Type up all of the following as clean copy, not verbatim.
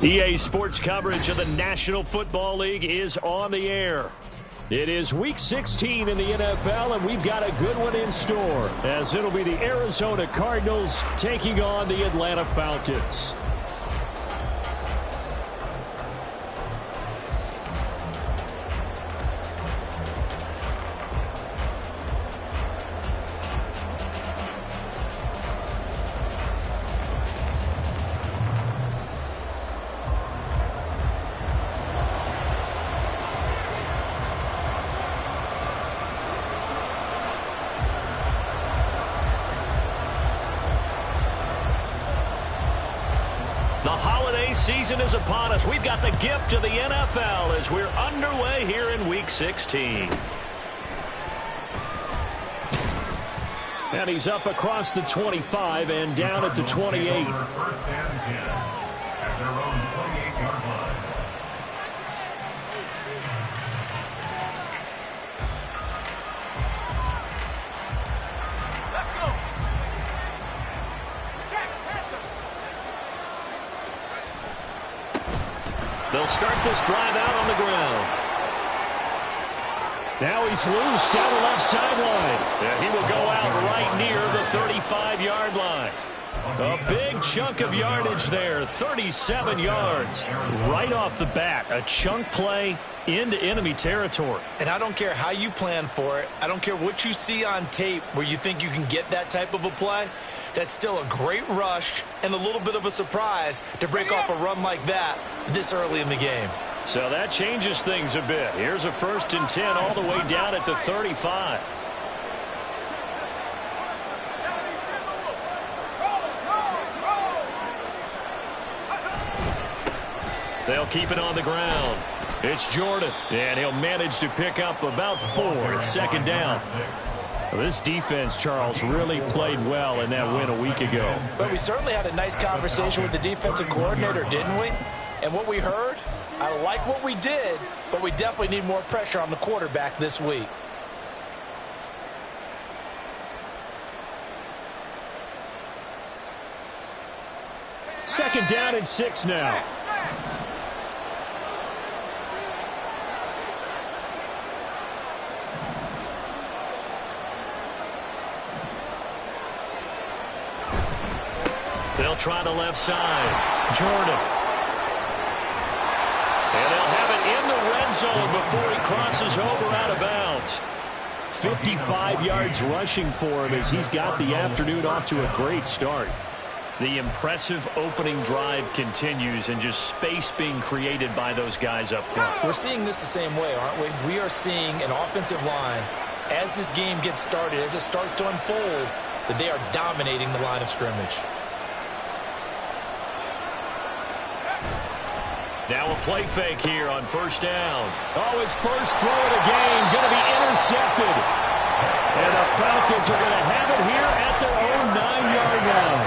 EA Sports coverage of the National Football League is on the air. It is Week 16 in the NFL, and we've got a good one in store, as it'll be the Arizona Cardinals taking on the Atlanta Falcons. Season is upon us. We've got the gift of the NFL as we're underway here in Week 16. And he's up across the 25 and down at the 28. First and 10 at their own 28-yard line. They'll start this drive out on the ground. Now he's loose down the left sideline. And he will go out right near the 35-yard line. A big chunk of yardage there, 37 yards. Right off the bat, a chunk play into enemy territory. And I don't care how you plan for it. I don't care what you see on tape where you think you can get that type of a play. That's still a great rush and a little bit of a surprise to break off a run like that this early in the game. So that changes things a bit. Here's a 1st and 10 all the way down at the 35. They'll keep it on the ground. It's Jordan, and he'll manage to pick up about 4. It's 2nd down. This defense, Charles, really played well in that win a week ago. But we certainly had a nice conversation with the defensive coordinator, didn't we? And what we heard, I like what we did, but we definitely need more pressure on the quarterback this week. Second down and 6 now. They'll try the left side. Jordan. And they'll have it in the red zone before he crosses over out of bounds. 55 yards rushing for him as he's got the afternoon off to a great start. The impressive opening drive continues, and just space being created by those guys up front. We're seeing this the same way, aren't we? We are seeing an offensive line, as this game gets started, as it starts to unfold, that they are dominating the line of scrimmage. Now a play fake here on 1st down. Oh, his first throw of the game going to be intercepted. And the Falcons are going to have it here at their own 9-yard line.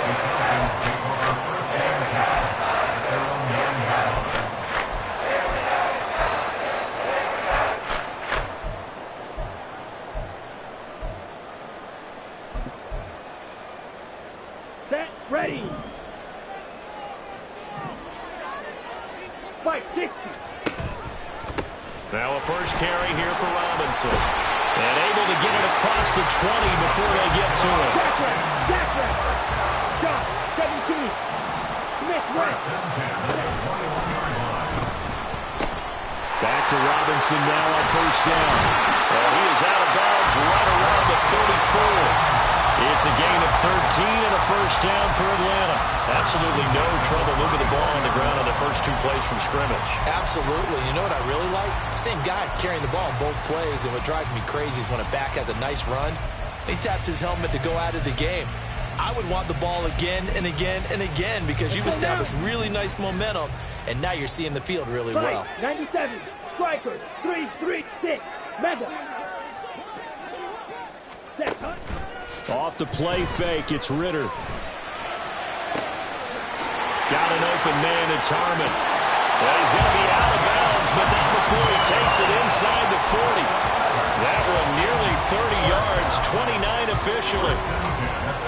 The Falcons take over 1st and 10 at their own 9-yard line. Set, ready. Now a first carry here for Robinson. And able to get it across the 20 before they get to it. Jackson. Shot. 17. Smith right. Back to Robinson now on 1st down. And he is out of bounds right around the 34. It's a gain of 13 and a 1st down for Atlanta. Absolutely no trouble moving the ball on the ground on the first 2 plays from scrimmage. Absolutely. You know what I really like? Same guy carrying the ball in both plays, and what drives me crazy is when a back has a nice run, he taps his helmet to go out of the game. I would want the ball again and again and again because you've established really nice momentum, and now you're seeing the field really well. 97. Strikers. 3-3-6. Mega. Set, cut. Off the play fake, it's Ritter. Got an open man, it's Harmon. Well, he's going to be out of bounds, but not before he takes it inside the 40. That one nearly 30 yards, 29 officially.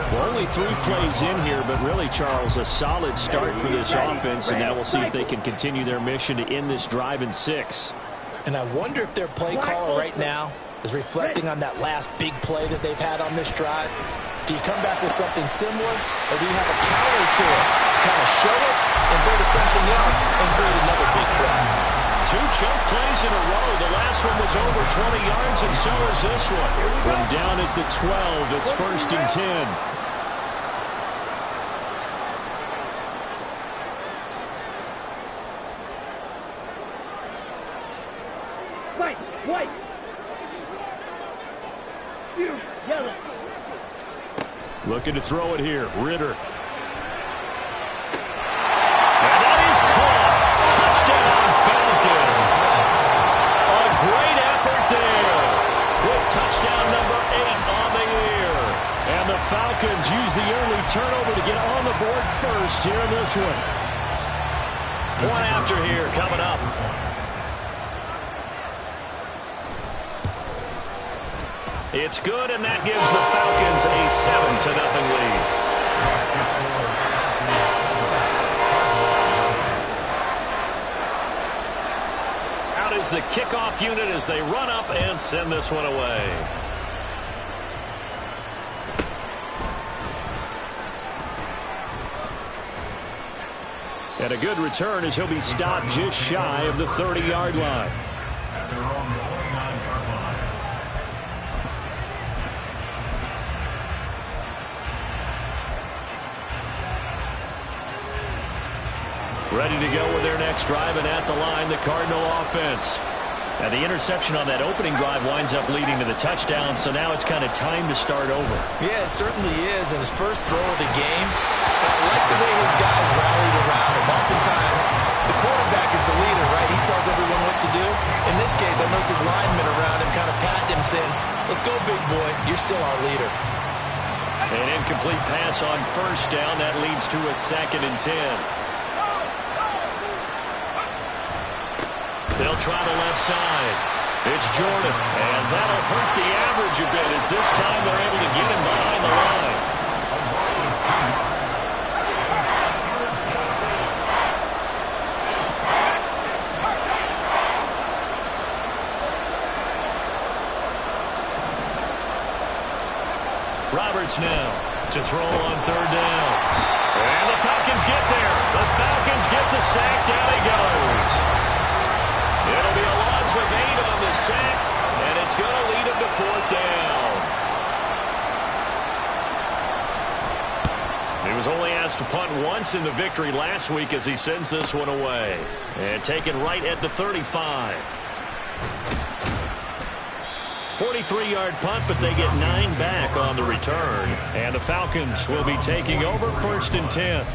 Well, only 3 plays in here, but really, Charles, a solid start for this offense, and now we'll see if they can continue their mission to end this drive in 6. And I wonder if their play caller right now is reflecting on that last big play that they've had on this drive. Do you come back with something similar, or do you have a counter to it? Kind of show it and go to something else and create another big play. 2 chunk plays in a row. The last one was over 20 yards, and so is this one. From down at the 12, it's 1st and 10. White, white. You, yellow. Looking to throw it here. Ritter. And that is caught. Touchdown, Falcons. A great effort there. With touchdown number 8 on the year. And the Falcons use the early turnover to get on the board first here in this one. Point after here coming up. It's good, and that gives the Falcons a 7-0 lead. Out is the kickoff unit as they run up and send this one away. And a good return as he'll be stopped just shy of the 30-yard line. At their own 49-yard line. Ready to go with their next drive, and at the line, the Cardinal offense. And the interception on that opening drive winds up leading to the touchdown, so now it's kind of time to start over. Yeah, it certainly is, and his first throw of the game. But I like the way his guys rallied around him. Oftentimes, the quarterback is the leader, right? He tells everyone what to do. In this case, I noticed his linemen around him kind of patting him, saying, "Let's go, big boy. You're still our leader." An incomplete pass on first down. That leads to a 2nd and 10. They'll try the left side. It's Jordan, and that'll hurt the average a bit as this time they're able to get him behind the line. Roberts now to throw on 3rd down. And the Falcons get there. The Falcons get the sack. Down he goes. It'll be a loss of 8 on the sack, and it's going to lead him to 4th down. He was only asked to punt once in the victory last week as he sends this one away. And taken right at the 35. 43-yard punt, but they get 9 back on the return. And the Falcons will be taking over 1st and 10.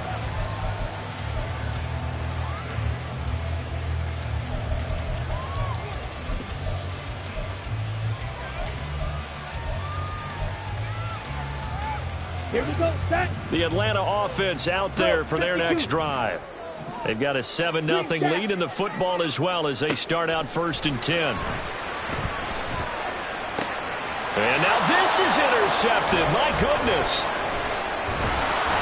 Here we go, set. The Atlanta offense out there for their next drive. They've got a 7-0 lead in the football as well as they start out 1st and 10. And now this is intercepted. My goodness.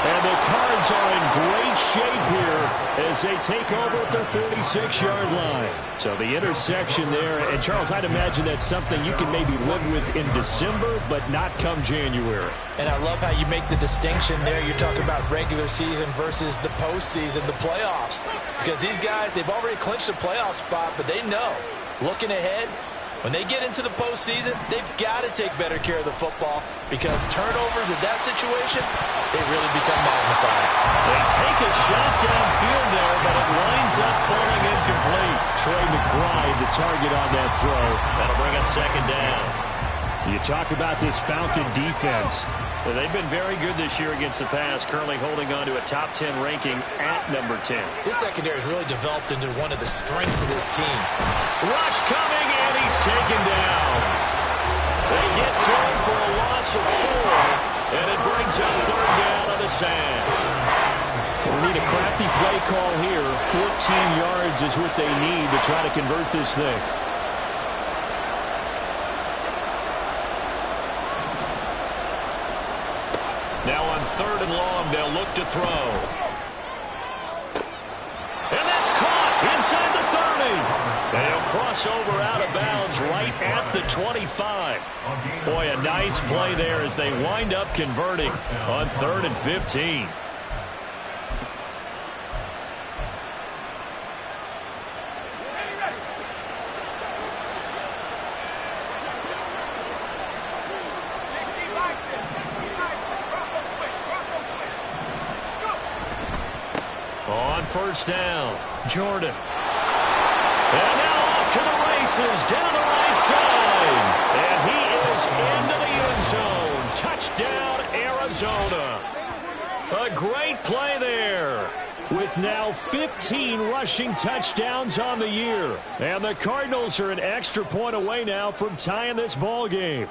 And the Cards are in great shape here as they take over at their 46-yard line. So the interception there, and Charles, I'd imagine that's something you can maybe live with in December, but not come January. And I love how you make the distinction there. You're talking about regular season versus the postseason, the playoffs. Because these guys, they've already clinched a playoff spot, but they know, looking ahead, when they get into the postseason, they've got to take better care of the football because turnovers in that situation, they really become magnified. They take a shot downfield there, but it winds up falling incomplete. Trey McBride, the target on that throw. That'll bring up 2nd down. You talk about this Falcon defense. Well, they've been very good this year against the pass, currently holding on to a top 10 ranking at number 10. This secondary has really developed into one of the strengths of this team. Rush coming, and he's taken down. They get to him for a loss of 4, and it brings up 3rd down on the sack. We need a crafty play call here. 14 yards is what they need to try to convert this thing. 3rd and long. They'll look to throw. And that's caught inside the 30. And he'll cross over out of bounds right at the 25. Boy, a nice play there as they wind up converting on 3rd and 15. On 1st down, Jordan. And now off to the races, down the right side. And he is into the end zone. Touchdown, Arizona. A great play there. With now 15 rushing touchdowns on the year. And the Cardinals are an extra point away now from tying this ball game.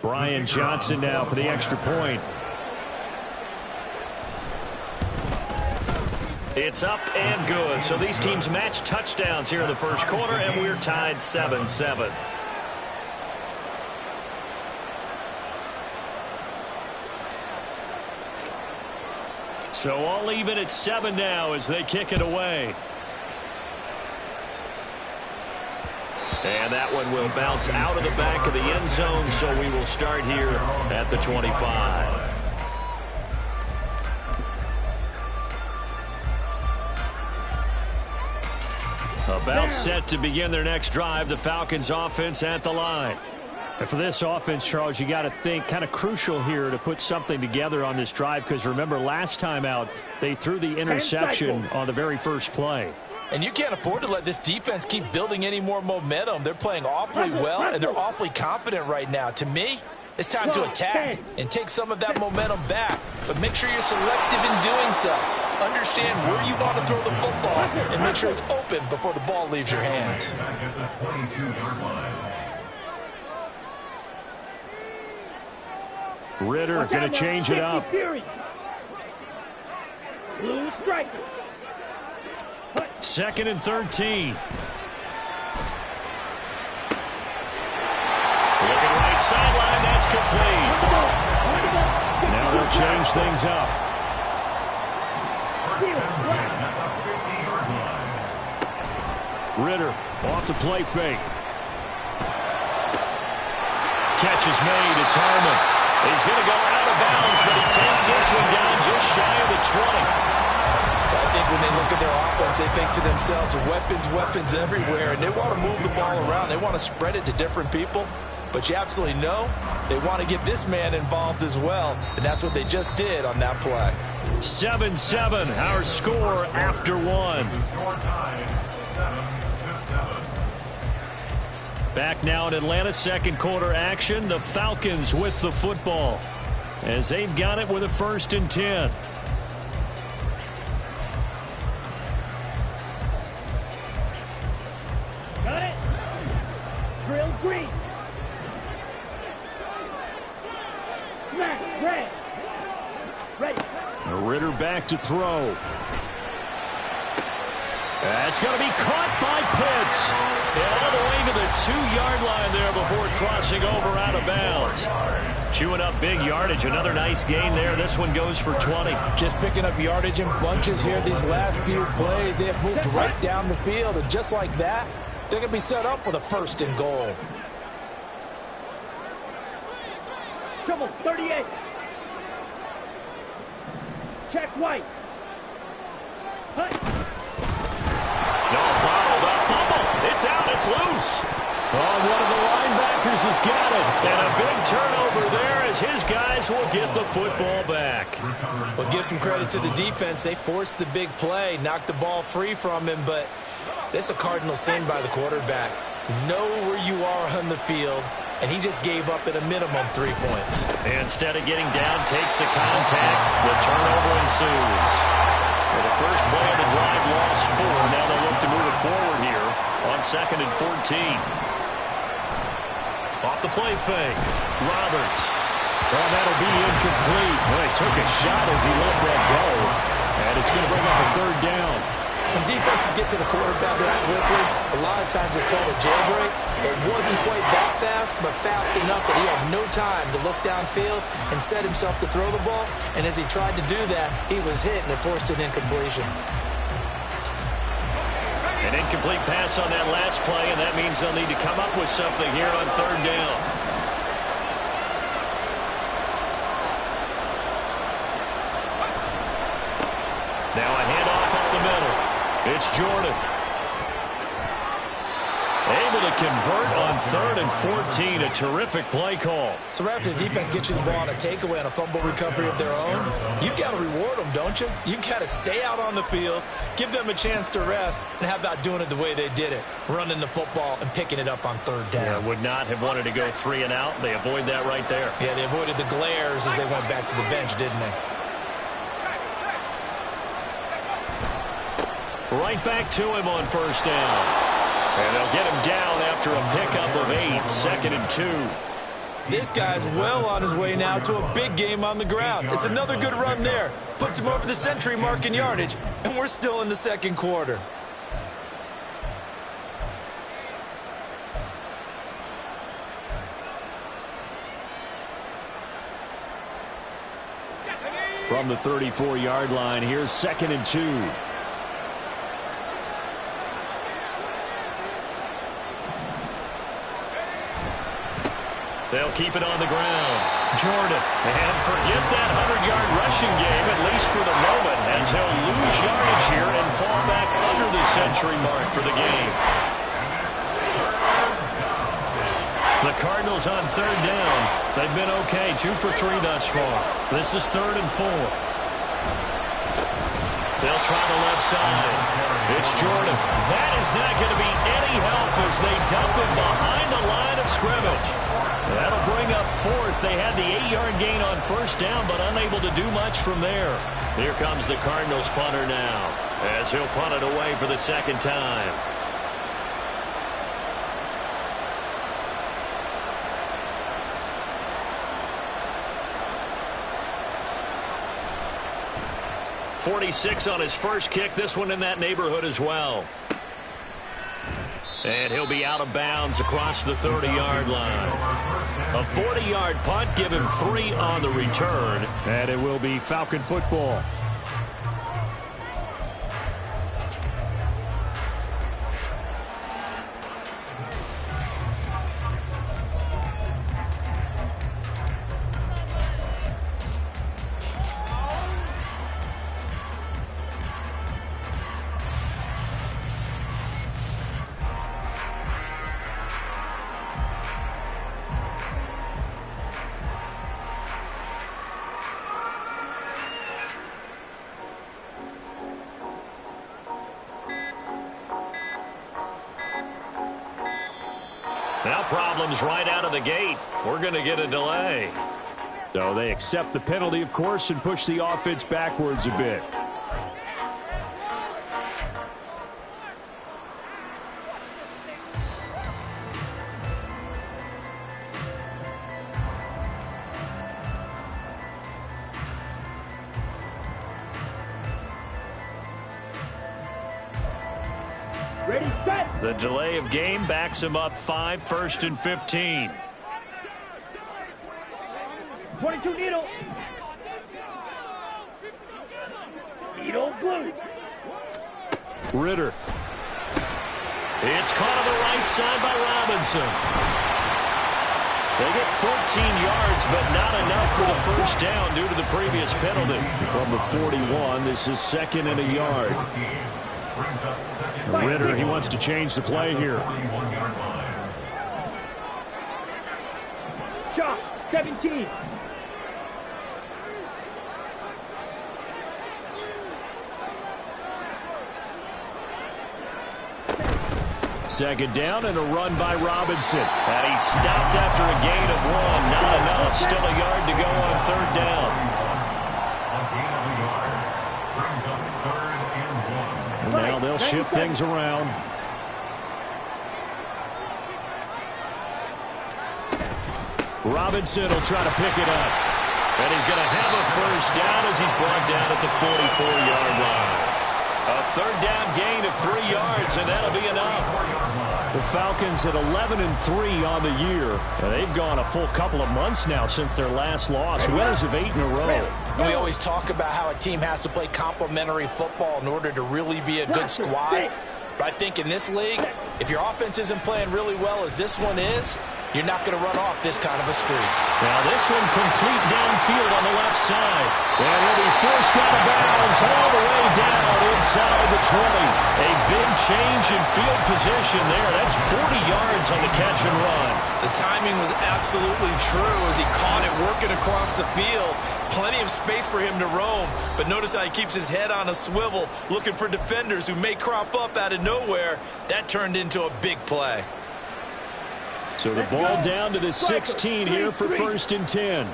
Brian Johnson now for the extra point. It's up and good. So these teams match touchdowns here in the 1st quarter, and we're tied 7-7. So all even at 7 now as they kick it away. And that one will bounce out of the back of the end zone, so we will start here at the 25. About set to begin their next drive, the Falcons offense at the line. And for this offense, Charles, you got to think kind of crucial here to put something together on this drive, because remember last time out they threw the interception on the very first play. And you can't afford to let this defense keep building any more momentum. They're playing awfully well, and they're awfully confident right now. To me, it's time to attack and take some of that momentum back. But make sure you're selective in doing so. Understand where you want to throw the football and make sure it's open before the ball leaves your hands. Back at the 22-yard line. Ritter going to change it up. Blue striker. 2nd and 13. Looking right sideline, that's complete. Now they'll change things up. Ritter off the play fake. Catch is made. It's Harmon. He's going to go out of bounds, but he takes this one down just shy of the 20. I think when they look at their offense, they think to themselves, weapons everywhere, and they want to move the ball around. They want to spread it to different people, but you absolutely know they want to get this man involved as well, and that's what they just did on that play. 7-7, our score after one. Back now in Atlanta, 2nd quarter action. The Falcons with the football as they've got it with a 1st and 10. Got it. Drill green. Smash red. Ready. Ritter back to throw. That's going to be caught by Pitts. And all the way to the 2-yard line there before crossing over out of bounds. Chewing up big yardage. Another nice gain there. This one goes for 20. Just picking up yardage in bunches here these last few plays. They have moved right down the field, and just like that, they're going to be set up with a 1st and goal. Trouble 38. Check white. Hut. No, bottled up fumble. It's out. It's loose. Oh, one of the linebackers has got it. And a big turnover there as his guys will get the football back. Well, give some credit to the defense. They forced the big play, knocked the ball free from him, but that's a cardinal sin by the quarterback. Know where you are on the field, and he just gave up at a minimum 3 points. Instead of getting down, takes the contact. The turnover ensues. Well, the first play of the drive lost 4. Now they'll look to move it forward here on 2nd and 14. Off the play fake. Roberts. Well, that'll be incomplete. Well, he took a shot as he let that go. And it's going to bring up a 3rd down. When defenses get to the quarterback that quickly, a lot of times it's called a jailbreak. It wasn't quite that fast, but fast enough that he had no time to look downfield and set himself to throw the ball. And as he tried to do that, he was hit and it forced an incompletion. An incomplete pass on that last play, and that means they'll need to come up with something here on third down. Now a handoff up the middle. It's Jordan. Able to convert on 3rd and 14. A terrific play call. So right after the defense gets you the ball on a takeaway and a fumble recovery of their own, you've got to reward them, don't you? You've got to stay out on the field, give them a chance to rest, and how about doing it the way they did it, running the football and picking it up on 3rd down. Yeah, would not have wanted to go 3 and out. They avoid that right there. Yeah, they avoided the glares as they went back to the bench, didn't they? Right back to him on 1st down. And they'll get him down after a pickup of 8, 2nd and 2. This guy's well on his way now to a big game on the ground. It's another good run there. Puts him over the century mark in yardage, and we're still in the 2nd quarter. From the 34-yard line, here's 2nd and 2. They'll keep it on the ground. Jordan. And forget that 100-yard rushing game, at least for the moment, as he'll lose yardage here and fall back under the century mark for the game. The Cardinals on 3rd down. They've been okay, 2 for 3 thus far. This is 3rd and 4. They'll try the left side. It's Jordan. That is not going to be any help as they dump him behind the line of scrimmage. That'll bring up 4th. They had the 8-yard gain on 1st down, but unable to do much from there. Here comes the Cardinals punter now, as he'll punt it away for the 2nd time. .46 on his first kick. This one in that neighborhood as well. And he'll be out of bounds across the 30-yard line. A 40-yard punt, give him 3 on the return. And it will be Falcon football. Now problems right out of the gate. We're going to get a delay. So they accept the penalty, of course, and push the offense backwards a bit. Ready, set. The delay of game backs him up 5, 1st and 15. 22 needle. Needle blue. Ritter. It's caught on the right side by Robinson. They get 14 yards, but not enough for the 1st down due to the previous penalty. From the 41, this is 2nd and a yard. Ritter, he wants to change the play here. Shot, 17. Second down and a run by Robinson. And he's stopped after a gain of 1. Not enough. Still a yard to go on 3rd down. Now they'll shift things around. Robinson will try to pick it up. And he's going to have a 1st down as he's brought down at the 44-yard line. A third down gain of 3 yards, and that'll be enough. The Falcons at 11-3 on the year. They've gone a full couple of months now since their last loss. Winners of 8 in a row. And we always talk about how a team has to play complementary football in order to really be a good squad. But I think in this league, if your offense isn't playing really well as this one is, you're not going to run off this kind of a streak. Now this one complete downfield on the left side. And he'll be forced out of bounds all the way down inside the 20. A big change in field position there. That's 40 yards on the catch and run. The timing was absolutely true as he caught it working across the field. Plenty of space for him to roam. But notice how he keeps his head on a swivel, looking for defenders who may crop up out of nowhere. That turned into a big play. So the ball down to the 16 here for 1st and 10.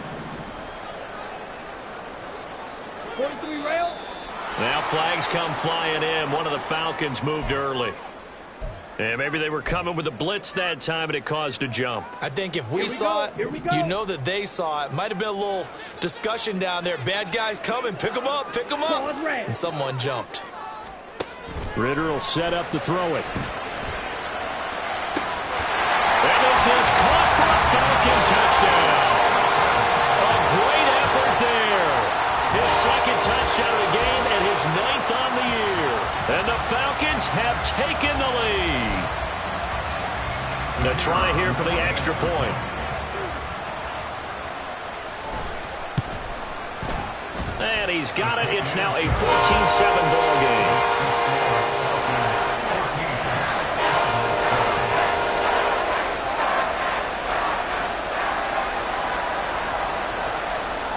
43 rail. Now flags come flying in. One of the Falcons moved early. And maybe they were coming with a blitz that time, and it caused a jump. I think if we saw it, you know that they saw it. Might have been a little discussion down there. Bad guys coming. Pick them up. Pick them up. And someone jumped. Ritter will set up to throw it. And this is caught for a Falcon touchdown. A great effort there. His second touchdown of the game and his 9th on the year. And the Falcons have taken the lead. The try here for the extra point. And he's got it. It's now a 14-7 ball game.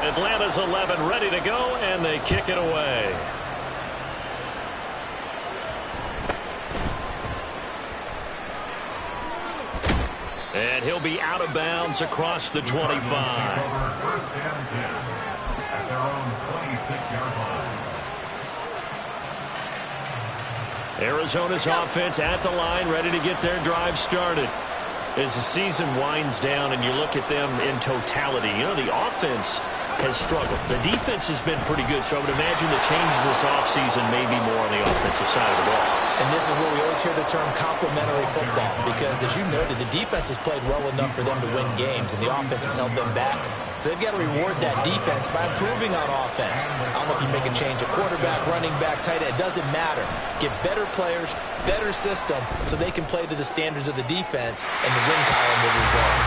Atlanta's 11 ready to go, and they kick it away. And he'll be out of bounds across the 25. 1st and 10 at their own 26-yard line. Arizona's offense at the line, ready to get their drive started. As the season winds down and you look at them in totality, you know, the offense has struggled. The defense has been pretty good, so I would imagine the changes this offseason may be more on the offensive side of the ball. And this is where we always hear the term complementary football, because as you noted, the defense has played well enough for them to win games, and the offense has held them back. So they've got to reward that defense by improving on offense. I don't know if you make a change, a quarterback, running back, tight end, it doesn't matter. Get better players, better system, so they can play to the standards of the defense, and the win column will result.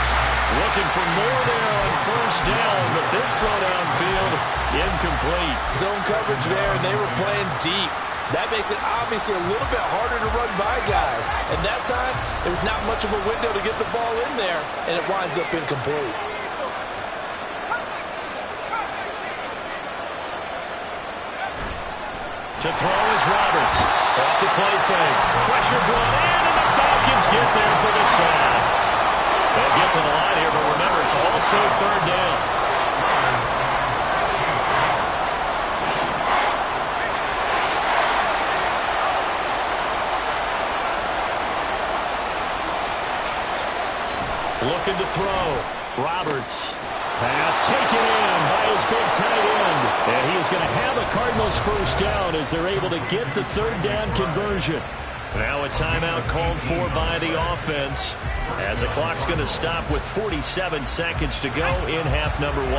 Looking for more there on 1st down, but this throw downfield incomplete. Zone coverage there, and they were playing deep. That makes it obviously a little bit harder to run by guys. And that time, there's not much of a window to get the ball in there, and it winds up incomplete. To throw is Roberts. Off the play fake. Pressure brought in, and the Falcons get there for the sack. They'll get to the line here, but remember, it's also 3rd down. Looking to throw. Roberts. Pass taken in by his big tight end. And he is going to have a Cardinals 1st down as they're able to get the 3rd down conversion. Now a timeout called for by the offense, as the clock's going to stop with 47 seconds to go in half number 1.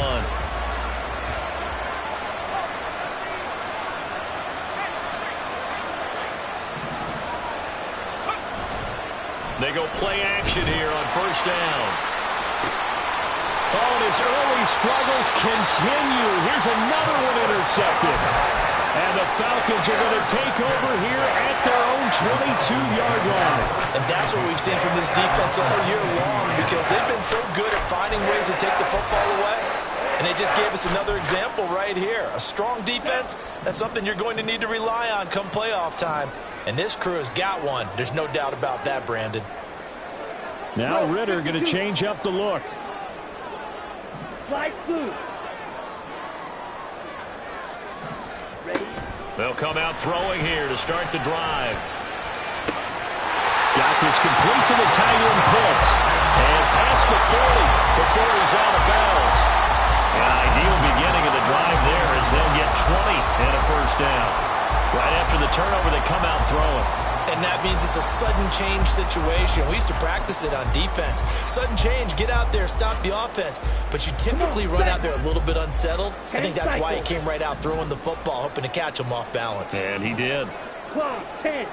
They go play action here on 1st down. Oh, and his early struggles continue. Here's another one intercepted. And the Falcons are going to take over here at their own 22-yard line. And that's what we've seen from this defense all year long, because they've been so good at finding ways to take the football away. And they just gave us another example right here. A strong defense, that's something you're going to need to rely on come playoff time. And this crew has got one. There's no doubt about that, Brandon. Now Ritter going to change up the look. Slide through. Ready? They'll come out throwing here to start the drive. Got this complete to the tight end Pitts. And past the 40 before he's out of bounds. An ideal beginning of the drive there as they'll get 20 and a 1st down. Right after the turnover, and that means it's a sudden change situation. We used to practice it on defense. Sudden change, get out there, stop the offense. But you typically run out there a little bit unsettled. I think that's why he came right out throwing the football, hoping to catch him off balance. And he did. 10.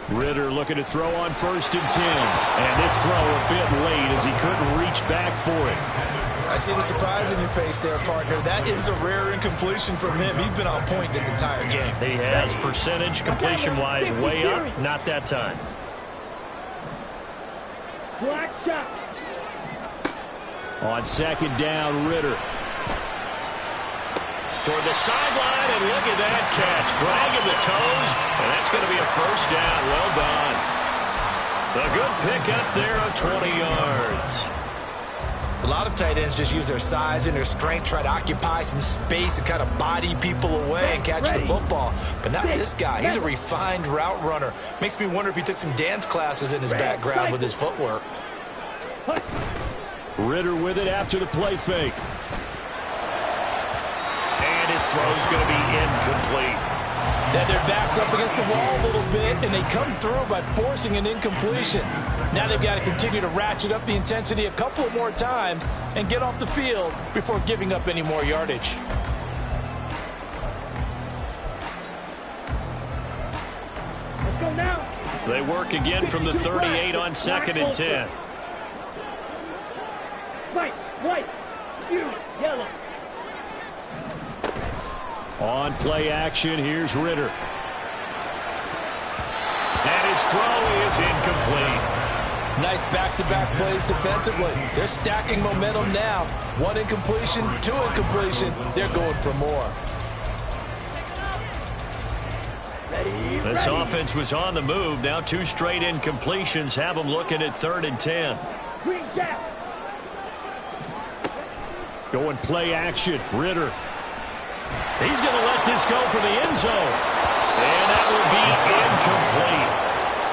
Ritter looking to throw on 1st and 10. And this throw a bit late as he couldn't reach back for it. I see the surprise in your face there, partner. That is a rare incompletion from him. He's been on point this entire game. He has percentage completion-wise way up. Not that time. Black shot. On 2nd down, Ritter. Toward the sideline, and look at that catch. Dragging the toes, and that's going to be a 1st down. Well done. A good pickup there of 20 yards. A lot of tight ends just use their size and their strength, try to occupy some space and kind of body people away and catch the football. But not this guy. He's a refined route runner. Makes me wonder if he took some dance classes in his background with his footwork. Ritter with it after the play fake. And his throw's going to be incomplete. Then their back's up against the wall a little bit, and they come through by forcing an incompletion. Now they've got to continue to ratchet up the intensity a couple more times and get off the field before giving up any more yardage. Let's go now. They work again from the 38 on 2nd and 10. White, you, yellow. On play action, here's Ritter. And his throw is incomplete. Nice back-to-back plays defensively. They're stacking momentum now. 1 incompletion, 2 incompletion. They're going for more. This offense was on the move. Now 2 straight incompletions have them looking at 3rd and 10. Green gap. Going play action, Ritter. He's going to let this go for the end zone. And that will be incomplete.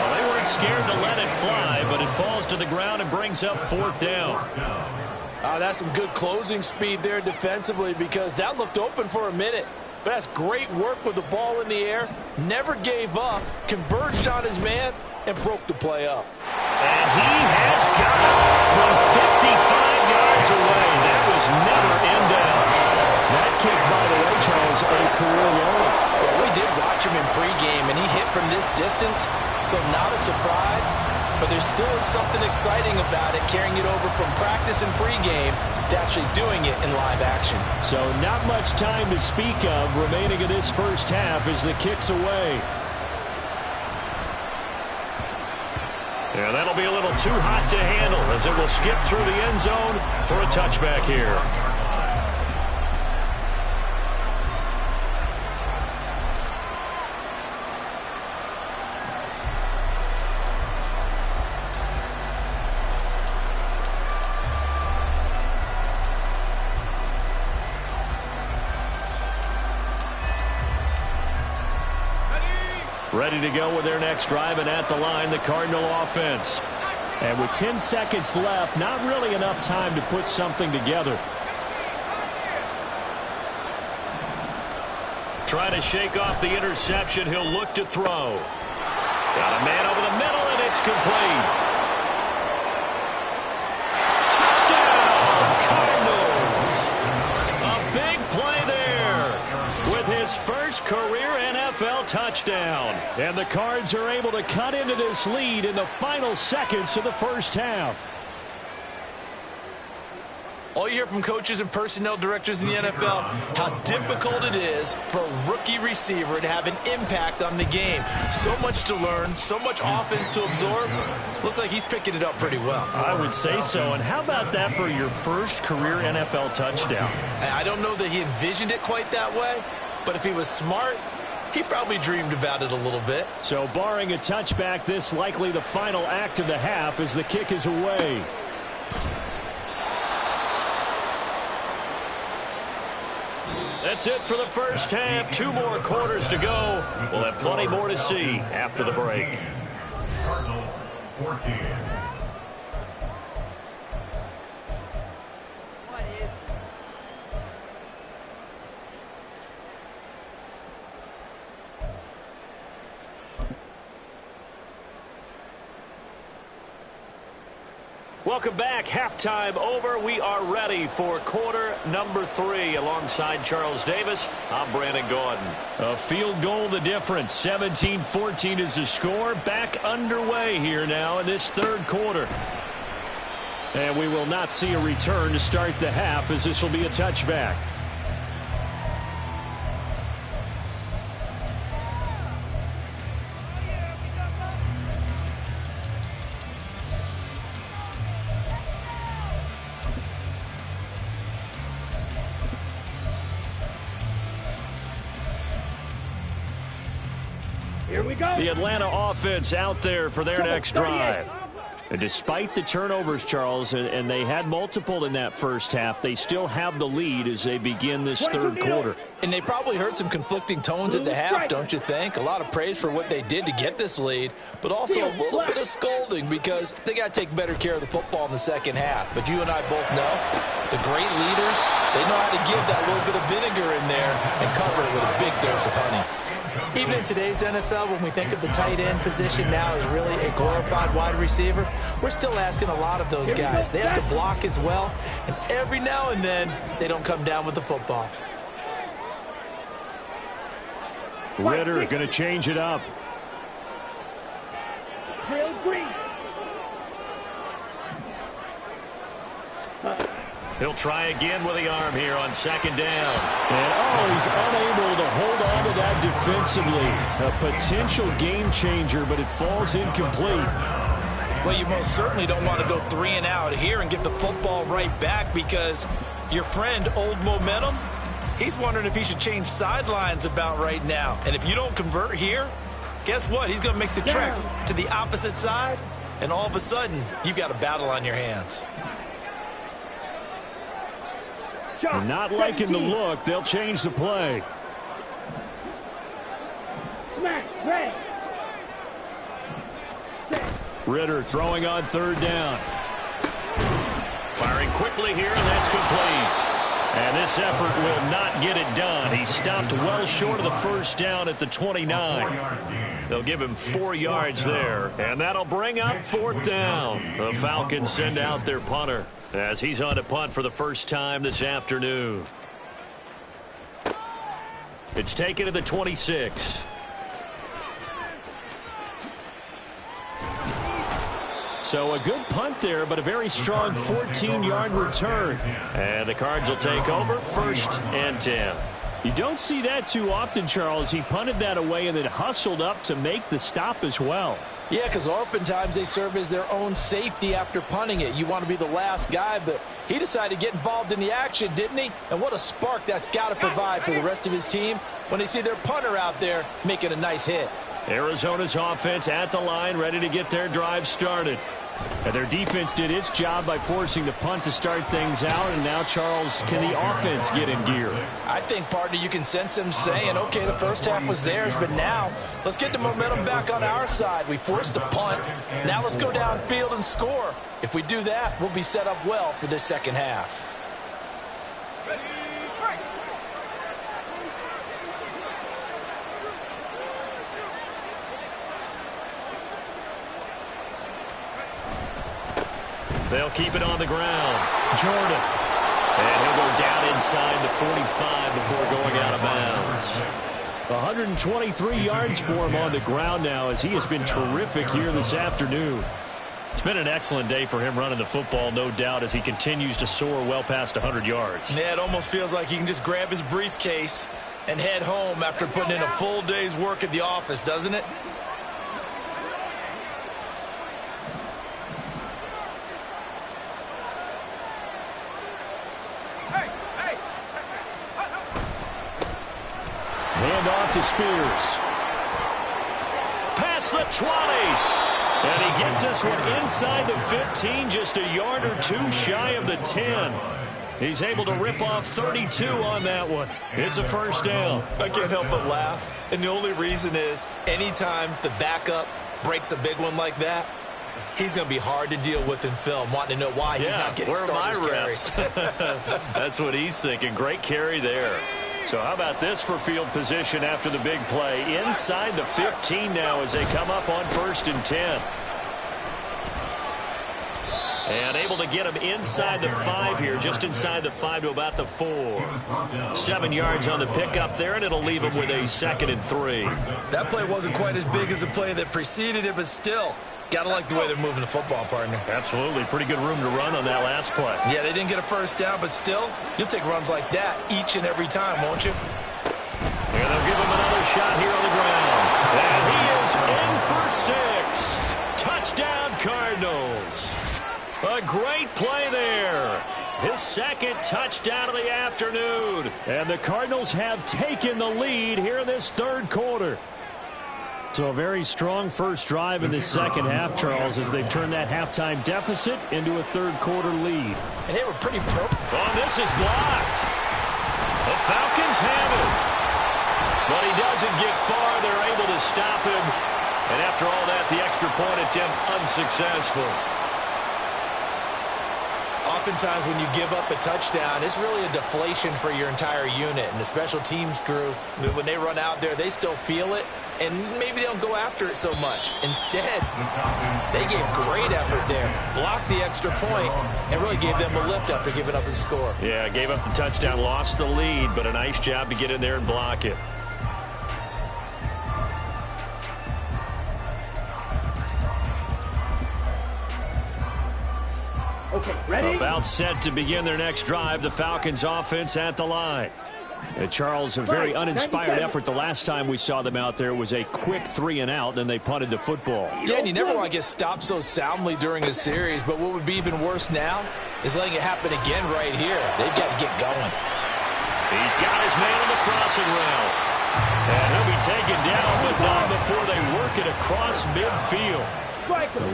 Well, they weren't scared to let it fly, but it falls to the ground and brings up 4th down. That's some good closing speed there defensively, because that looked open for a minute. But that's great work with the ball in the air. Never gave up, converged on his man, and broke the play up. And he has got it from 55 yards away. That was never in doubt. That kick, by the way, Charles, a career low. Well, we did watch him in pregame, and he hit from this distance, so not a surprise. But there still is something exciting about it, carrying it over from practice and pregame to actually doing it in live action. So not much time to speak of remaining in this first half as the kick's away. Yeah, that'll be a little too hot to handle as it will skip through the end zone for a touchback here. Ready to go with their next drive, and at the line, the Cardinal offense. And with 10 seconds left, not really enough time to put something together. Trying to shake off the interception, he'll look to throw. Got a man over the middle, and it's complete. Touchdown, Cardinals! A big play there with his first career NFL touchdown. And the Cards are able to cut into this lead in the final seconds of the first half. All you hear from coaches and personnel directors in the NFL, how difficult it is for a rookie receiver to have an impact on the game. So much to learn, so much offense to absorb. Looks like he's picking it up pretty well. I would say so. And how about that for your first career NFL touchdown? I don't know that he envisioned it quite that way, but if he was smart, he probably dreamed about it a little bit. So barring a touchback, this likely the final act of the half as the kick is away. That's it for the first half. 2 more quarters to go. We'll have plenty more to see after the break. Cardinals 14. Welcome back. Halftime over. We are ready for quarter number 3. Alongside Charles Davis, I'm Brandon Gordon. A field goal the difference. 17-14 is the score. Back underway here now in this third quarter. And we will not see a return to start the half, as this will be a touchback. Here we go. The Atlanta offense out there for their next drive. And despite the turnovers, Charles, and they had multiple in that first half, they still have the lead as they begin this third quarter. And they probably heard some conflicting tones at the half, don't you think? A lot of praise for what they did to get this lead, but also a little bit of scolding because they got to take better care of the football in the second half. But you and I both know the great leaders, they know how to give that little bit of vinegar in there and cover it with a big dose of honey. Even in today's NFL, when we think of the tight end position now as really a glorified wide receiver, we're still asking a lot of those guys. They have to block as well, and every now and then, they don't come down with the football. Ritter going to change it up. Real green. He'll try again with the arm here on second down. And, he's unable to hold on to that defensively. A potential game changer, but it falls incomplete. Well, you most certainly don't want to go 3 and out here and get the football right back because your friend, Old Momentum, he's wondering if he should change sidelines about right now. And if you don't convert here, guess what? He's going to make the trek to the opposite side, and all of a sudden, you've got a battle on your hands. Not liking the look. They'll change the play. Smash, red. Ritter throwing on third down. Firing quickly here, and that's complete. And this effort will not get it done. He stopped well short of the first down at the 29. They'll give him 4 yards there, and that'll bring up fourth down. The Falcons send out their punter as he's on to punt for the first time this afternoon. It's taken to the 26. So a good punt there, but a very strong 14-yard return. And the Cards will take over, 1st and 10. You don't see that too often, Charles. He punted that away and then hustled up to make the stop as well. Yeah, because oftentimes they serve as their own safety after punting it. You want to be the last guy, but he decided to get involved in the action, didn't he? And what a spark that's got to provide for the rest of his team when they see their punter out there making a nice hit. Arizona's offense at the line, ready to get their drive started. And their defense did its job by forcing the punt to start things out. And now, Charles, can the offense get in gear? I think, partner, you can sense them saying, okay, the first half was theirs, but now let's get the momentum back on our side. We forced a punt. Now let's go downfield and score. If we do that, we'll be set up well for this second half. They'll keep it on the ground. Jordan. And he'll go down inside the 45 before going out of bounds. 123 yards for him on the ground now, as he has been terrific here this afternoon. It's been an excellent day for him running the football, no doubt, as he continues to soar well past 100 yards. Yeah, it almost feels like he can just grab his briefcase and head home after putting in a full day's work at the office, doesn't it? Hand off to Spears. Past the 20. And he gets this one inside the 15, just a yard or two shy of the 10. He's able to rip off 32 on that one. It's a first down. I can't help but laugh, and the only reason is anytime the backup breaks a big one like that, he's going to be hard to deal with in film, wanting to know why he's not getting starters carries. That's what he's thinking. Great carry there. So how about this for field position after the big play? Inside the 15 now as they come up on 1st and 10. And able to get him inside the 5 here, just inside the 5 to about the 4. 7 yards on the pickup there, and it'll leave him with a 2nd and 3. That play wasn't quite as big as the play that preceded it, but still, gotta like the way they're moving the football, partner. Absolutely. Pretty good room to run on that last play. Yeah, they didn't get a first down, but still, you'll take runs like that each and every time, won't you? And they'll give him another shot here on the ground. And he is in for 6. Touchdown, Cardinals. A great play there. His 2nd touchdown of the afternoon. And the Cardinals have taken the lead here in this 3rd quarter. So a very strong first drive in the 2nd half, Charles, as they've turned that halftime deficit into a 3rd quarter lead. And they were pretty pro. Oh, this is blocked. The Falcons have it. But he doesn't get far. They're able to stop him. And after all that, the extra point attempt unsuccessful. Oftentimes when you give up a touchdown, it's really a deflation for your entire unit. And the special teams crew, when they run out there, they still feel it. And maybe they don't go after it so much. Instead, they gave great effort there. Blocked the extra point and really gave them a lift after giving up the score. Yeah, gave up the touchdown, lost the lead, but a nice job to get in there and block it. Okay, ready? About set to begin their next drive. The Falcons offense at the line. And Charles, a very uninspired effort the last time we saw them out there. It was a quick 3 and out, and they punted the football. Yeah, and you never want to get stopped so soundly during a series, but what would be even worse now is letting it happen again right here. They've got to get going. He's got his man on the crossing route. And he'll be taken down, but not before they work it across midfield.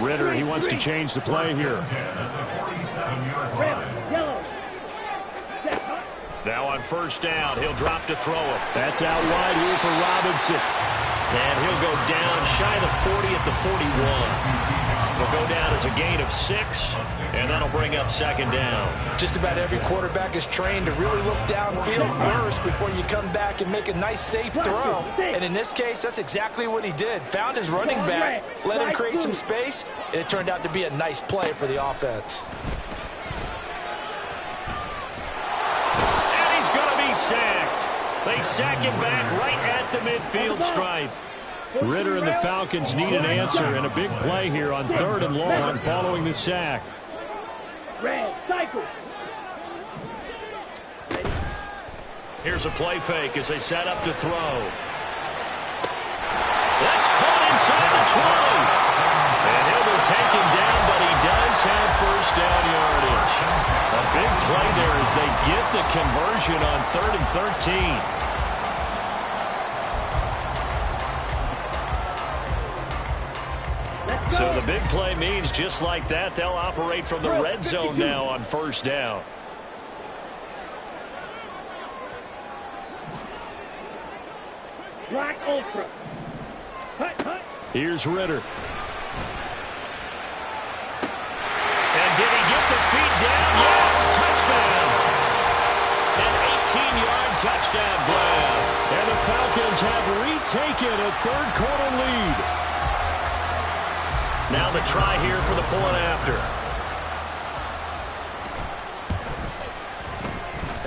Ritter, he wants to change the play here. Now on first down, he'll drop to throw it. That's out wide here for Robinson. And he'll go down shy of the 40 at the 41. He'll go down as a gain of 6, and that'll bring up 2nd down. Just about every quarterback is trained to really look downfield first before you come back and make a nice, safe throw. And in this case, that's exactly what he did. Found his running back, let him create some space, and it turned out to be a nice play for the offense. And he's going to be sacked. They sack him back right at the midfield stripe. Ritter and the Falcons need an answer, and a big play here on 3rd and long following the sack. Red, cycle. Here's a play fake as they set up to throw. That's caught inside the 20. And he'll be taken down, but he does have first down yardage. A big play there as they get the conversion on 3rd and 13. So the big play means just like that, they'll operate from the red zone now on first down. Black Ultra. Hut, hut. Here's Ritter. And did he get the feet down? Yes, touchdown. An 18-yard touchdown grab. And the Falcons have retaken a 3rd quarter lead. Now the try here for the point after.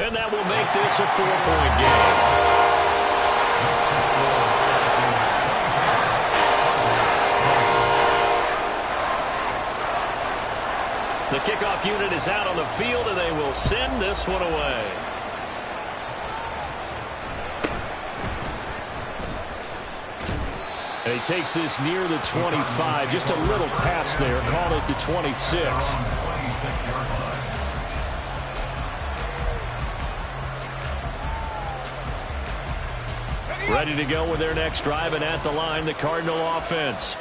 And that will make this a 4-point game. The kickoff unit is out on the field, and they will send this one away. And he takes this near the 25. Just a little pass there. Call it the 26. Ready to go with their next drive, and at the line, the Cardinal offense.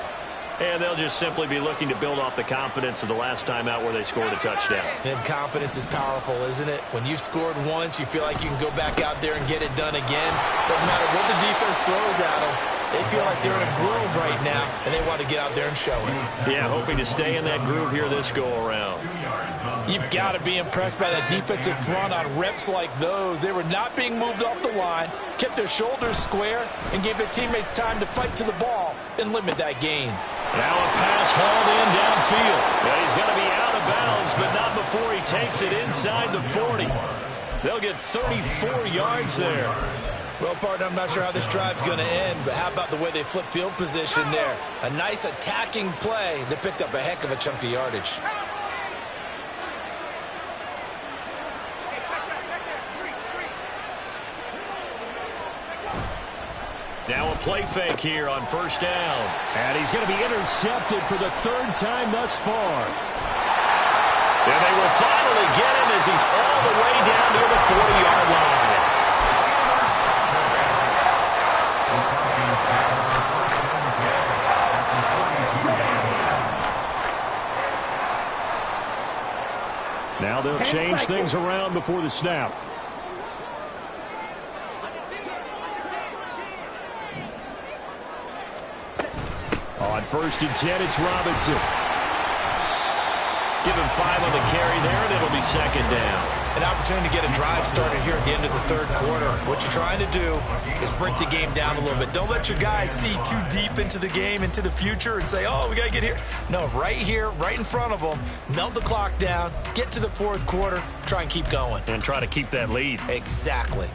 And they'll just simply be looking to build off the confidence of the last time out where they scored a touchdown. And confidence is powerful, isn't it? When you've scored once, you feel like you can go back out there and get it done again. Doesn't matter what the defense throws at them. They feel like they're in a groove right now, and they want to get out there and show it. Yeah, hoping to stay in that groove here this go-around. You've got to be impressed by that defensive front on reps like those. They were not being moved off the line, kept their shoulders square, and gave their teammates time to fight to the ball and limit that gain. Now a pass hauled in downfield. Yeah, he's going to be out of bounds takes it inside the 40. They'll get 34 yards there. Well, partner, I'm not sure how this drive's going to end, but how about the way they flip field position there? A nice attacking play that picked up a heck of a chunk of yardage. Now a play fake here on first down. And he's going to be intercepted for the third time thus far. And they will finally get him as he's all the way down near the 40-yard line. Now they'll change things around before the snap. On 1st and 10, it's Robinson. Give him 5 on the carry there, and it'll be 2nd down. An opportunity to get a drive started here at the end of the 3rd quarter. What you're trying to do is break the game down a little bit. Don't let your guys see too deep into the game, into the future, and say, oh, we got to get here. No, right here, right in front of them, melt the clock down, get to the 4th quarter, try and keep going. And try to keep that lead. Exactly.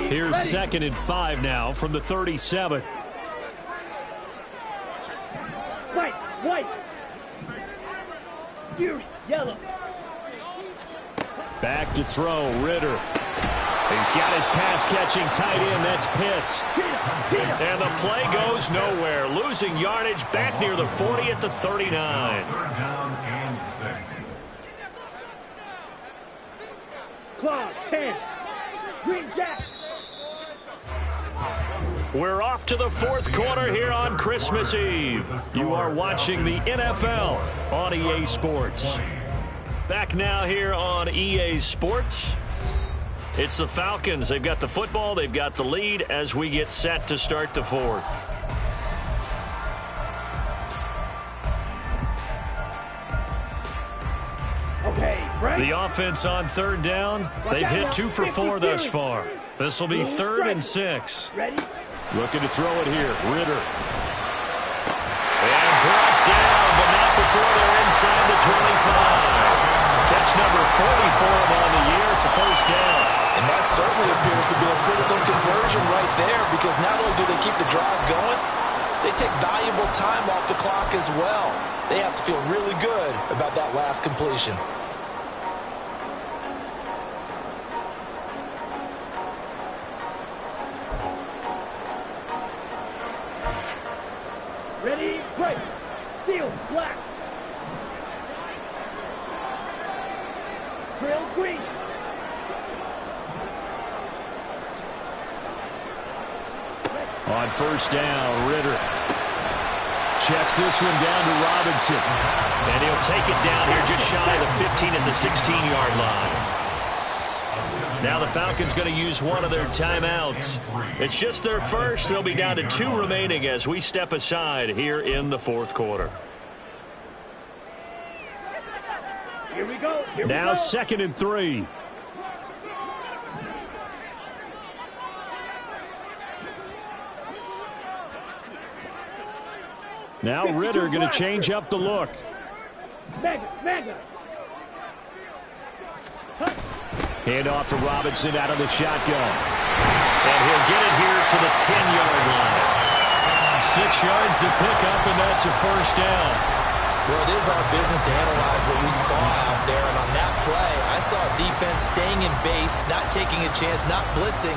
Here's 2nd and 5 now from the 37. White. Fury, yellow. Back to throw, Ritter. He's got his pass-catching tight end. That's Pitts. And the play goes nowhere. Losing yardage back near the 40 at the 39. 3rd down and 6. Claw, 10. Green Jack. We're off to the 4th quarter here on Christmas Eve. You are watching the NFL on EA Sports. Back now here on EA Sports. It's the Falcons. They've got the football. They've got the lead as we get set to start the 4th. The offense on 3rd down. They've hit 2 for 4 thus far. This will be 3rd and 6. Looking to throw it here. Ritter. And brought down, but not before they're inside the 25. Catch number 44 on the year. It's a 1st down. And that certainly appears to be a critical conversion right there, because not only do they keep the drive going, they take valuable time off the clock as well. They have to feel really good about that last completion. Ready, break. Field, black. Drill, green. On 1st down, Ritter checks this one down to Robinson. And he'll take it down here just shy of the 15 at the 16-yard line. Now the Falcons going to use one of their timeouts. It's just their first. They'll be down to 2 remaining as we step aside here in the 4th quarter. Here we go. Now 2nd and 3. Now Ritter going to change up the look. Mega. Hand off to Robinson out of the shotgun. And he'll get it here to the 10-yard line. 6 yards to pick up, and that's a 1st down. Well, it is our business to analyze what we saw out there. And on that play, I saw a defense staying in base, not taking a chance, not blitzing,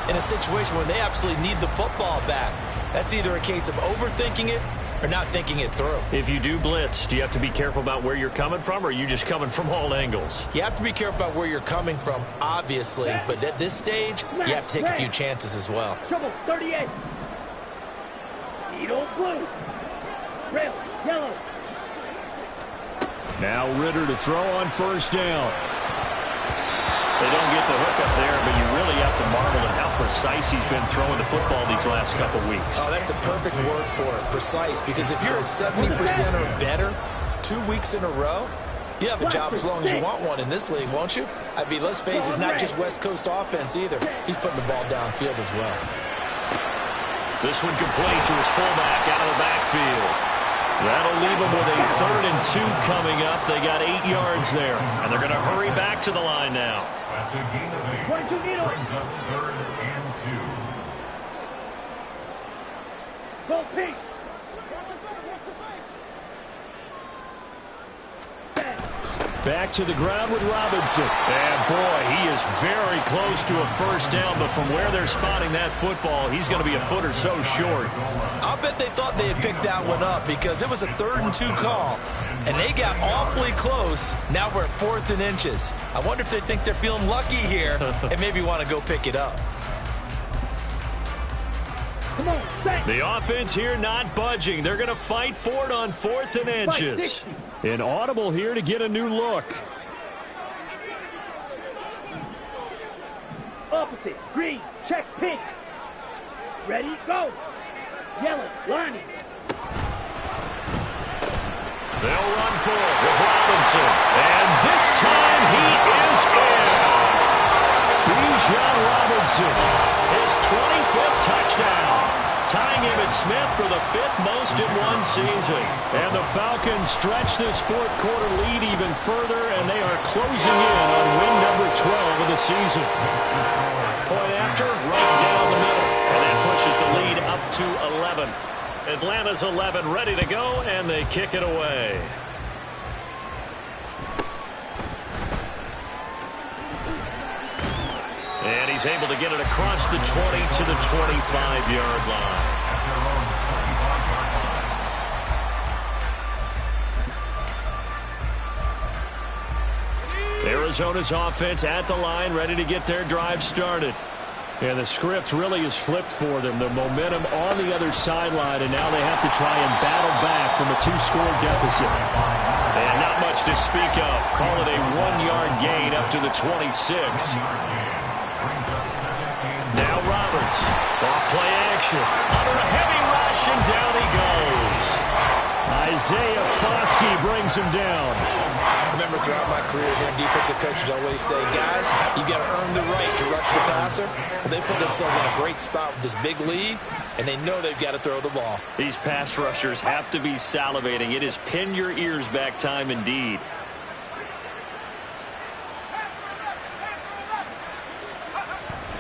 in a situation where they absolutely need the football back. That's either a case of overthinking it or not thinking it through. If you do blitz, do you have to be careful about where you're coming from, or are you just coming from all angles? You have to be careful about where you're coming from, obviously, but at this stage, you have to take a few chances as well. Trouble, 38. Needle, blue. Rail, yellow. Now Ritter to throw on 1st down. They don't get the hook up there, but you really have to marvel at how precise he's been throwing the football these last couple weeks. Oh, that's a perfect word for it, precise, because if you're at 70% or better 2 weeks in a row, you have a job as long as you want one in this league, won't you? I mean, let's face it, it's not just West Coast offense either. He's putting the ball downfield as well. This one complete to his fullback out of the backfield. That'll leave them with a 3rd and 2 coming up. They got 8 yards there, and they're going to hurry back to the line now. That's a gain of 8. 22 meters. Brings up 3rd and 2. Go pink. Back to the ground with Robinson. And boy, he is very close to a first down, but from where they're spotting that football, he's going to be a foot or so short. I'll bet they thought they had picked that one up because it was a 3rd and 2 call, and they got awfully close. Now we're at 4th and inches. I wonder if they think they're feeling lucky here and maybe want to go pick it up. Come on, set. The offense here not budging. They're going to fight for it on 4th and inches. An audible here to get a new look. Opposite. Green. Check pink. Ready, go. Yellow. Lining. They'll run for it with Robinson. And this time he is in. Bijan Robinson. His 25th touchdown. Tying him at Smith for the 5th most in one season. And the Falcons stretch this 4th quarter lead even further, and they are closing in on win number 12 of the season. Point after, right down the middle. And that pushes the lead up to 11. Atlanta's 11 ready to go, and they kick it away. And he's able to get it across the 20 to the 25-yard line. Arizona's offense at the line, ready to get their drive started. And the script really is flipped for them. The momentum on the other sideline, and now they have to try and battle back from a 2-score deficit. And not much to speak of. Call it a 1-yard gain up to the 26. Now Roberts, off play action, under a heavy rush, and down he goes. Isaiah Foskey brings him down. Remember, throughout my career here, defensive coaches always say, guys, you got to earn the right to rush the passer. Well, they put themselves in a great spot with this big lead, and they know they've got to throw the ball. These pass rushers have to be salivating. It is pin your ears back time indeed.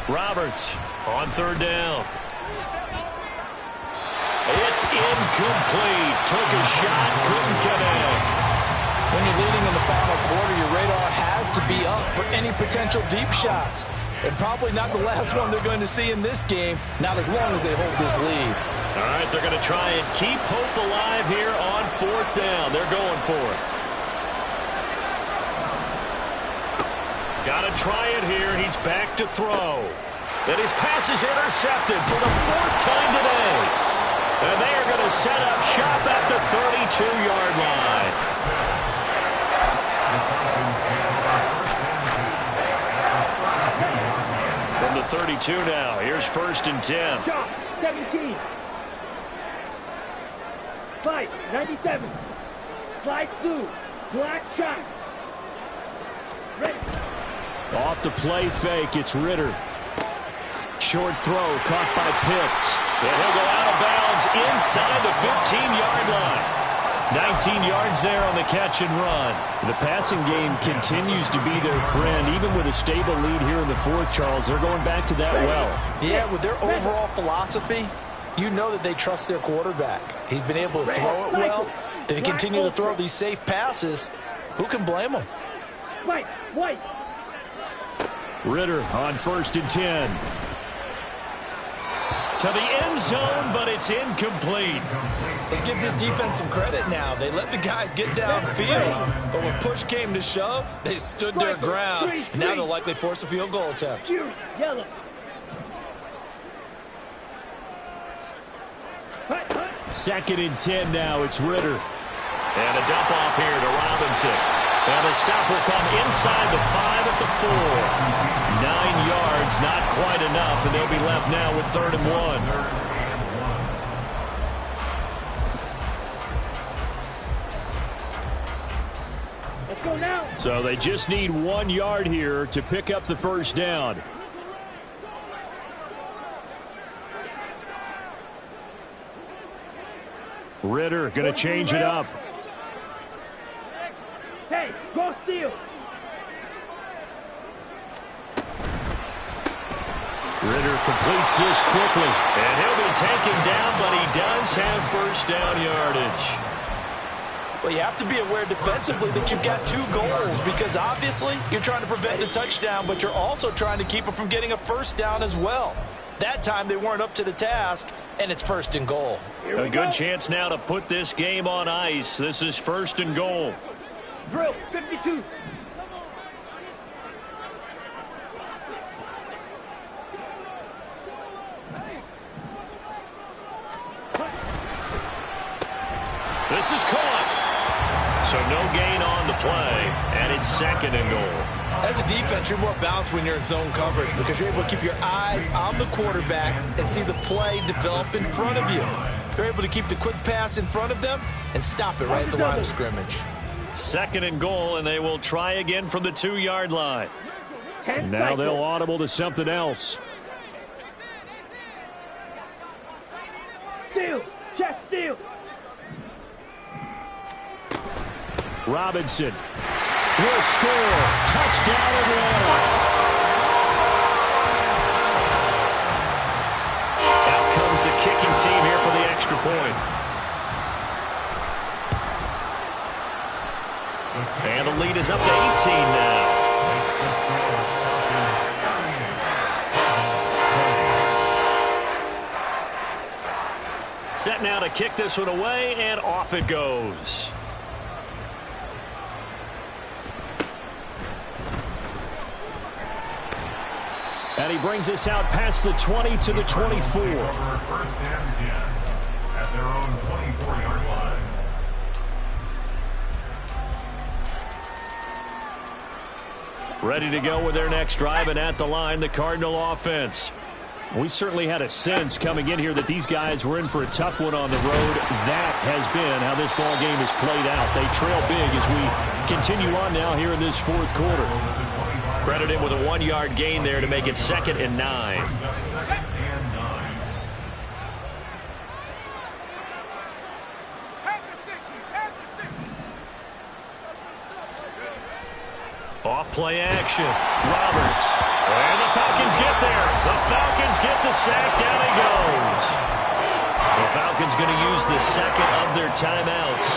Roberts on 3rd down. It's incomplete. Took a shot, couldn't connect. When you're leading in the final quarter, your radar has to be up for any potential deep shots. And probably not the last one they're going to see in this game, not as long as they hold this lead. All right, they're going to try and keep hope alive here on 4th down. They're going for it. Got to try it here. He's back to throw. And his pass is intercepted for the 4th time today. And they are going to set up shop at the 32-yard line. From the 32 now, here's 1st and 10. Shot. 17. Slide. 97. Slide through. Black shot. Ready. Off the play fake, it's Ritter. Short throw caught by Pitts. And he'll go out of bounds inside the 15-yard line. 19 yards there on the catch and run. The passing game continues to be their friend. Even with a stable lead here in the 4th, Charles, they're going back to that well. Yeah, with their overall philosophy, you know that they trust their quarterback. He's been able to throw it well. They continue to throw these safe passes. Who can blame them? White. Ritter on 1st and 10. To the end zone, but it's incomplete. Let's give this defense some credit now. They let the guys get downfield, but when push came to shove, they stood their ground. And now they'll likely force a field goal attempt. Yellow. 2nd and 10 now. It's Ritter. And a dump off here to Robinson. And the stop will come inside the 5 at the 4. 9 yards, not quite enough, and they'll be left now with 3rd and 1. Let's go now. So they just need 1 yard here to pick up the 1st down. Ritter going to change it up. Hey, go steal. Ritter completes this quickly. And he'll be taken down, but he does have first down yardage. Well, you have to be aware defensively that you've got 2 goals because obviously you're trying to prevent the touchdown, but you're also trying to keep it from getting a first down as well. That time they weren't up to the task, and it's 1st and goal. A good chance now to put this game on ice. This is 1st and goal. Drill, 52. This is caught. So no gain on the play, and it's 2nd and goal. As a defense, you're more balanced when you're in zone coverage because you're able to keep your eyes on the quarterback and see the play develop in front of you. You're able to keep the quick pass in front of them and stop it right at the line of scrimmage. 2nd and goal, and they will try again from the 2-yard line. Now they'll audible to something else. Steal, chest steal. Robinson will score. Touchdown Atlanta. Out comes the kicking team here for the extra point. And the lead is up to 18 now. Set now to kick this one away, and off it goes. And he brings us out past the 20 to the 24. 1st and 10 at their own 24-yard line. Ready to go with their next drive, and at the line, the Cardinal offense. We certainly had a sense coming in here that these guys were in for a tough one on the road. That has been how this ball game has played out. They trail big as we continue on now here in this 4th quarter. Credit him with a 1-yard gain there to make it 2nd and 9. Off play action. Roberts. And the Falcons get there. The Falcons get the sack. Down he goes. The Falcons going to use the 2nd of their timeouts.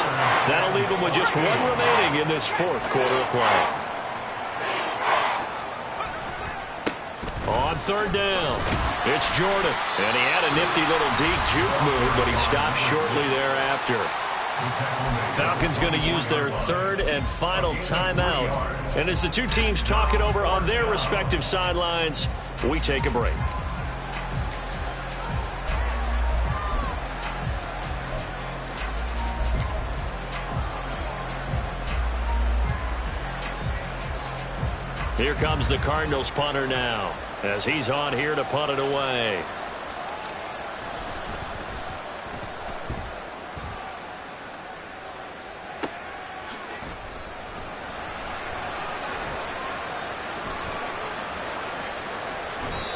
That'll leave them with just 1 remaining in this 4th quarter of play. On 3rd down, it's Jordan. And he had a nifty little deep juke move, but he stopped shortly thereafter. Falcons going to use their 3rd and final timeout. And as the 2 teams talk it over on their respective sidelines, we take a break. Here comes the Cardinals punter now, as he's on here to punt it away.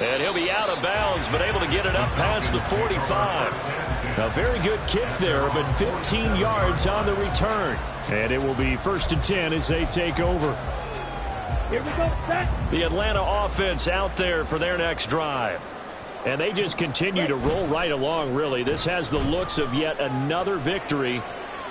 And he'll be out of bounds, but able to get it up past the 45. A very good kick there, but 15 yards on the return. And it will be 1st and 10 as they take over. Here we go, set. The Atlanta offense out there for their next drive. And they just continue to roll right along, really. This has the looks of yet another victory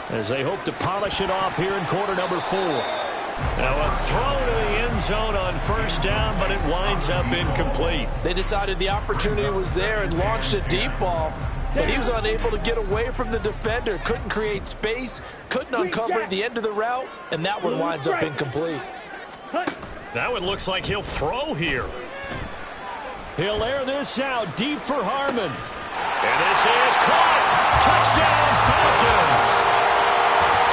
as they hope to polish it off here in quarter number 4. Now a throw to the end zone on 1st down, but it winds up incomplete. They decided the opportunity was there and launched a deep ball, but he was unable to get away from the defender, couldn't create space, couldn't uncover the end of the route, and that one winds up incomplete. That one looks like he'll throw here. He'll air this out deep for Harmon. And this is caught. Touchdown, Falcons.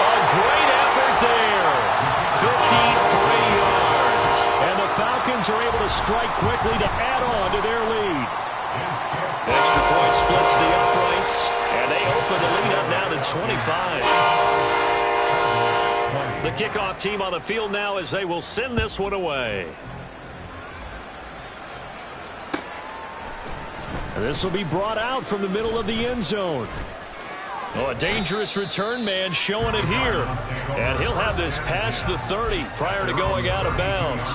A great effort there. 53 yards. And the Falcons are able to strike quickly to add on to their lead. Extra point splits the uprights, and they open the lead up now to 25. The kickoff team on the field now as they will send this one away. And this will be brought out from the middle of the end zone. Oh, a dangerous return man showing it here. And he'll have this past the 30 prior to going out of bounds.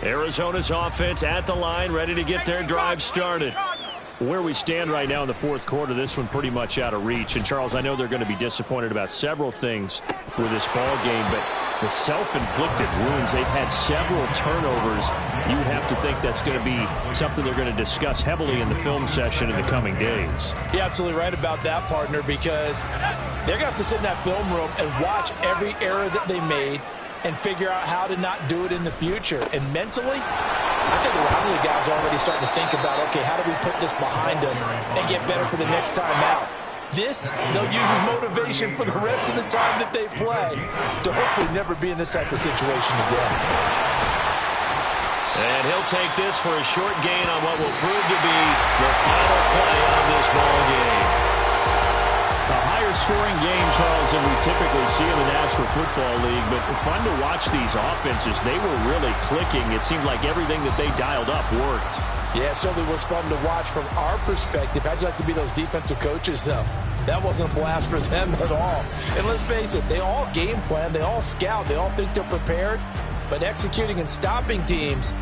Arizona's offense at the line, ready to get their drive started. Where we stand right now in the fourth quarter, this one pretty much out of reach. And, Charles, I know they're going to be disappointed about several things with this ball game, but the self-inflicted wounds, they've had several turnovers. You have to think that's going to be something they're going to discuss heavily in the film session in the coming days. You're absolutely right about that, partner, because they're going to have to sit in that film room and watch every error that they made and figure out how to not do it in the future. And mentally, I think a lot of the guys are already starting to think about, okay, how do we put this behind us and get better for the next time out? This, they'll use as motivation for the rest of the time that they play to hopefully never be in this type of situation again. And he'll take this for a short gain on what will prove to be the final play of this ball game. A higher-scoring game, Charles, than we typically see in the National Football League, but fun to watch these offenses. They were really clicking. It seemed like everything that they dialed up worked. Yeah, it certainly was fun to watch from our perspective. How'd you like to be those defensive coaches, though? That wasn't a blast for them at all. And let's face it, they all game plan, they all scout, they all think they're prepared, but executing and stopping teams,